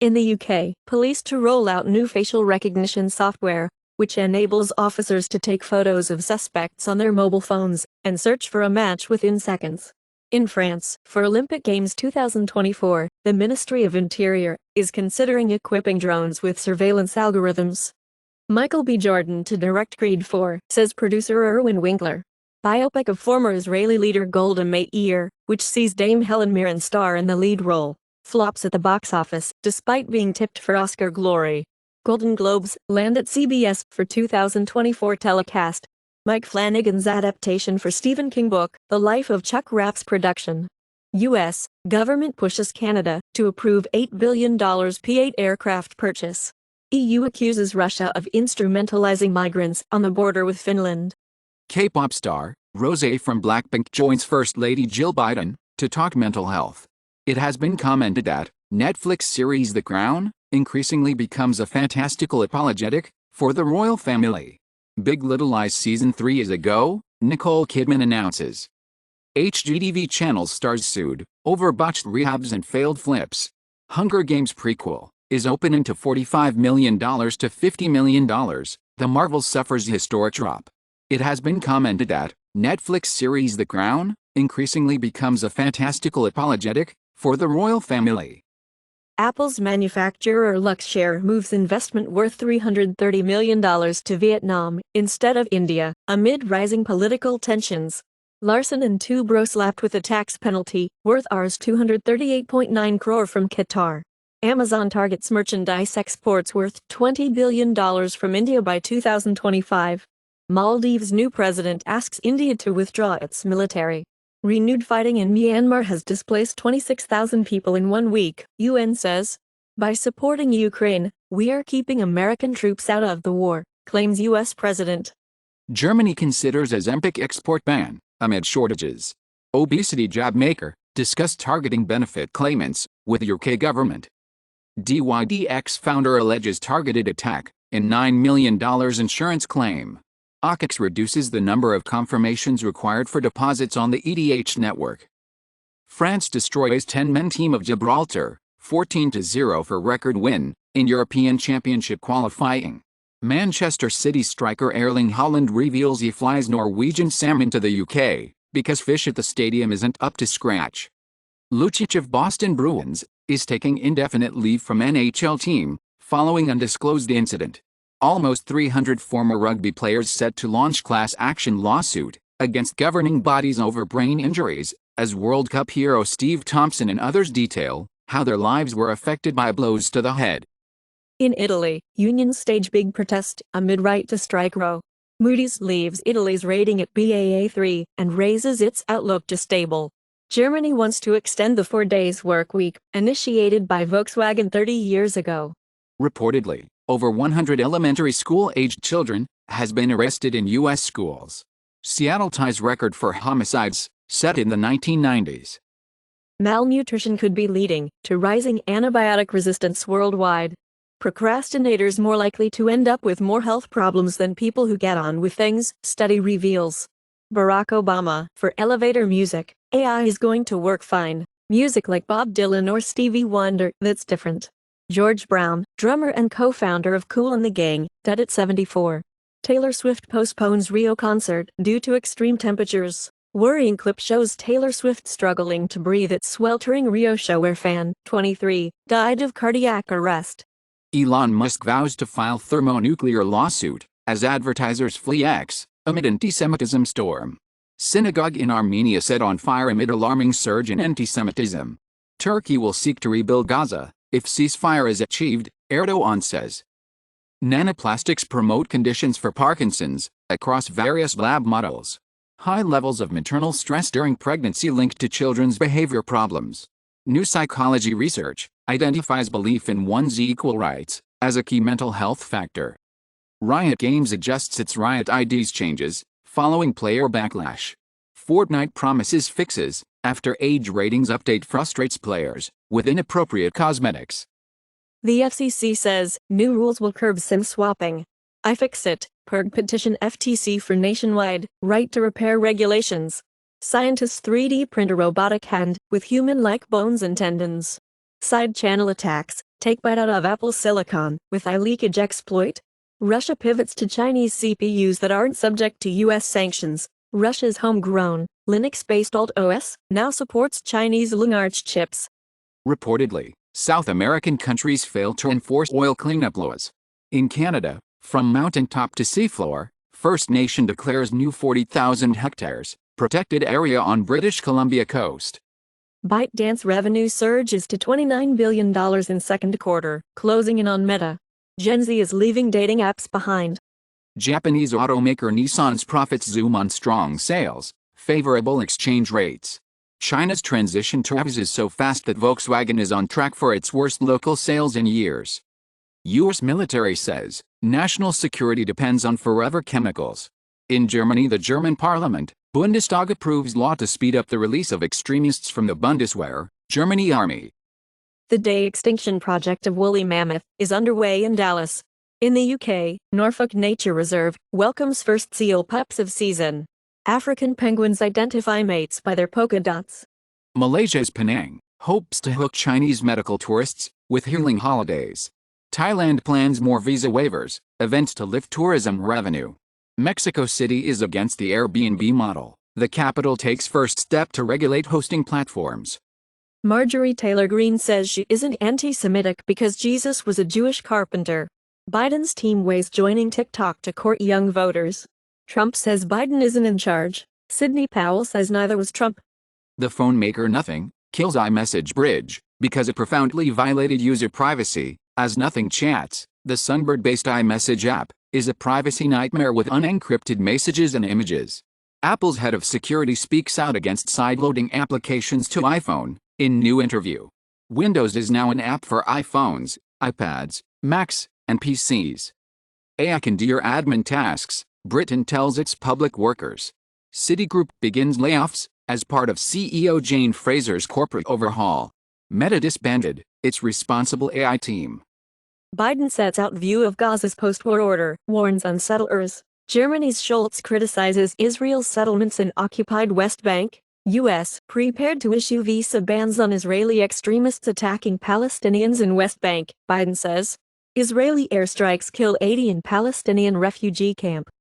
In the UK, police to roll out new facial recognition software, which enables officers to take photos of suspects on their mobile phones and search for a match within seconds. In France, for Olympic Games 2024, the Ministry of Interior is considering equipping drones with surveillance algorithms. Michael B. Jordan to direct Creed 4, says producer Irwin Winkler. Biopic of former Israeli leader Golda Meir, which sees Dame Helen Mirren star in the lead role, flops at the box office despite being tipped for Oscar glory. Golden Globes land at CBS for 2024 telecast. Mike Flanagan's adaptation for Stephen King book, The Life of Chuck Rapp's production. U.S. government pushes Canada to approve $8 billion P-8 aircraft purchase. EU accuses Russia of instrumentalizing migrants on the border with Finland. K-pop star, Rosé from Blackpink joins First Lady Jill Biden to talk mental health. It has been commented that Netflix series The Crown increasingly becomes a fantastical apologetic for the royal family. Big Little Lies Season 3 is a go, Nicole Kidman announces. HGTV Channel stars sued over botched rehabs and failed flips. Hunger Games prequel is opening to $45 million to $50 million. The Marvel suffers historic drop. It has been commented that Netflix series The Crown increasingly becomes a fantastical apologetic for the royal family. Apple's manufacturer Luxshare moves investment worth $330 million to Vietnam instead of India, amid rising political tensions. Larson and Toubro slapped with a tax penalty worth Rs 238.9 crore from Qatar. Amazon targets merchandise exports worth $20 billion from India by 2025. Maldives' new president asks India to withdraw its military. Renewed fighting in Myanmar has displaced 26,000 people in 1 week, UN says. By supporting Ukraine, we are keeping American troops out of the war, claims U.S. president. Germany considers Ozempic export ban amid shortages. Obesity jab maker discuss targeting benefit claimants with UK government. DYDX founder alleges targeted attack in $9 million insurance claim. OCX reduces the number of confirmations required for deposits on the EDH network. France destroys 10-man team of Gibraltar, 14-0 for record win in European Championship qualifying. Manchester City striker Erling Haaland reveals he flies Norwegian salmon to the UK because fish at the stadium isn't up to scratch. Lucic of Boston Bruins is taking indefinite leave from NHL team following undisclosed incident. Almost 300 former rugby players set to launch class action lawsuit against governing bodies over brain injuries, as World Cup hero Steve Thompson and others detail how their lives were affected by blows to the head. In Italy, unions stage big protest amid right to strike row. Moody's leaves Italy's rating at Baa3 and raises its outlook to stable. Germany wants to extend the 4-day work week, initiated by Volkswagen 30 years ago. Reportedly, over 100 elementary school-aged children has been arrested in U.S. schools. Seattle ties record for homicides, set in the 1990s. Malnutrition could be leading to rising antibiotic resistance worldwide. Procrastinators more likely to end up with more health problems than people who get on with things, study reveals. Barack Obama, for elevator music, AI is going to work fine. Music like Bob Dylan or Stevie Wonder, that's different. George Brown, drummer and co-founder of Kool and the Gang, dead at 74. Taylor Swift postpones Rio concert due to extreme temperatures. Worrying clip shows Taylor Swift struggling to breathe at sweltering Rio show where fan, 23, died of cardiac arrest. Elon Musk vows to file thermonuclear lawsuit as advertisers flee X amid anti-Semitism storm. Synagogue in Armenia set on fire amid alarming surge in anti-Semitism. Turkey will seek to rebuild Gaza if ceasefire is achieved, Erdogan says. Nanoplastics promote conditions for Parkinson's across various lab models. High levels of maternal stress during pregnancy linked to children's behavior problems. New psychology research identifies belief in one's equal rights as a key mental health factor. Riot Games adjusts its Riot IDs changes following player backlash. Fortnite promises fixes after age ratings update frustrates players with inappropriate cosmetics. The FCC says new rules will curb SIM swapping. iFixit, PERG petition FTC for nationwide right to repair regulations. Scientists 3D print a robotic hand with human-like bones and tendons. Side channel attacks, Take bite out of Apple Silicon with iLeakage exploit. Russia pivots to Chinese CPUs that aren't subject to U.S. sanctions. Russia's homegrown, Linux-based Alt OS now supports Chinese Lunarch chips. Reportedly, South American countries fail to enforce oil cleanup laws. In Canada, from mountaintop to seafloor, First Nation declares new 40,000 hectares protected area on British Columbia coast. ByteDance revenue surges to $29 billion in second quarter, closing in on Meta. Gen Z is leaving dating apps behind. Japanese automaker Nissan's profits zoom on strong sales, favorable exchange rates. China's transition to EVs is so fast that Volkswagen is on track for its worst local sales in years. U.S. military says national security depends on forever chemicals. In Germany, the German parliament, Bundestag, approves law to speed up the release of extremists from the Bundeswehr, Germany army. The de-extinction project of woolly mammoth is underway in Dallas. In the UK, Norfolk Nature Reserve welcomes first seal pups of season. African penguins identify mates by their polka dots. Malaysia's Penang hopes to hook Chinese medical tourists with healing holidays. Thailand plans more visa waivers, events to lift tourism revenue. Mexico City is against the Airbnb model. The capital takes first step to regulate hosting platforms. Marjorie Taylor Greene says she isn't anti-Semitic because Jesus was a Jewish carpenter. Biden's team weighs joining TikTok to court young voters. Trump says Biden isn't in charge. Sidney Powell says neither was Trump. The phone maker Nothing kills iMessage Bridge because it profoundly violated user privacy, as Nothing Chats, the Sunbird-based iMessage app, is a privacy nightmare with unencrypted messages and images. Apple's head of security speaks out against sideloading applications to iPhone in new interview. Windows is now an app for iPhones, iPads, Macs, and PCs. AI can do your admin tasks, Britain tells its public workers. Citigroup begins layoffs as part of CEO Jane Fraser's corporate overhaul. Meta disbanded its responsible AI team. Biden sets out view of Gaza's post-war order, warns unsettlers. Germany's Scholz criticizes Israel's settlements in occupied West Bank. U.S. prepared to issue visa bans on Israeli extremists attacking Palestinians in West Bank, Biden says. Israeli airstrikes kill 80 in Palestinian refugee camp.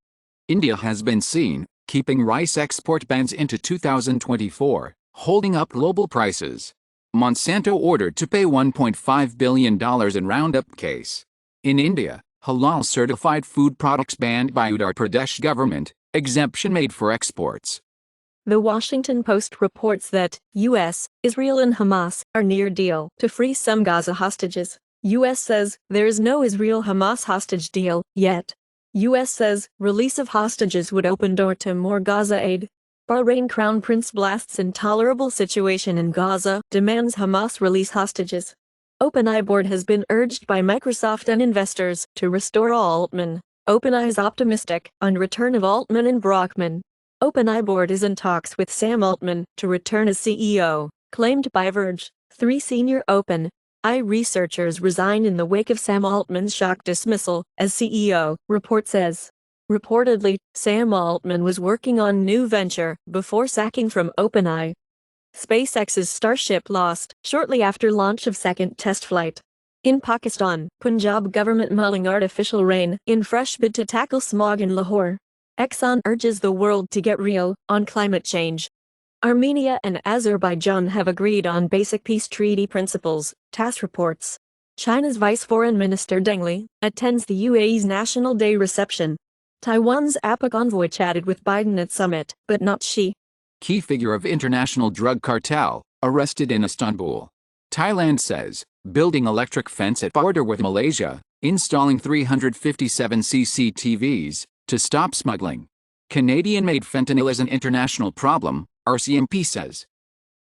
India has been seen keeping rice export bans into 2024, holding up global prices. Monsanto ordered to pay $1.5 billion in Roundup case. In India, halal-certified food products banned by Uttar Pradesh government, exemption made for exports. The Washington Post reports that U.S., Israel and Hamas are near deal to free some Gaza hostages. U.S. says there is no Israel-Hamas hostage deal yet. U.S. says release of hostages would open door to more Gaza aid. Bahrain Crown Prince blasts intolerable situation in Gaza, demands Hamas release hostages. OpenAI board has been urged by Microsoft and investors to restore Altman. OpenAI is optimistic on return of Altman and Brockman. OpenAI board is in talks with Sam Altman to return as CEO, claimed by Verge. 3 senior OpenAI researchers resigned in the wake of Sam Altman's shock dismissal as CEO, report says. Reportedly, Sam Altman was working on new venture before sacking from OpenAI. SpaceX's Starship lost shortly after launch of second test flight. In Pakistan, Punjab government mulling artificial rain in fresh bid to tackle smog in Lahore. Exxon urges the world to get real on climate change. Armenia and Azerbaijan have agreed on basic peace treaty principles, TASS reports. China's Vice Foreign Minister Deng Li attends the UAE's National Day reception. Taiwan's APEC envoy chatted with Biden at summit, but not Xi. Key figure of international drug cartel, arrested in Istanbul. Thailand says, building electric fence at border with Malaysia, installing 357 CCTVs to stop smuggling. Canadian-made fentanyl is an international problem, RCMP says.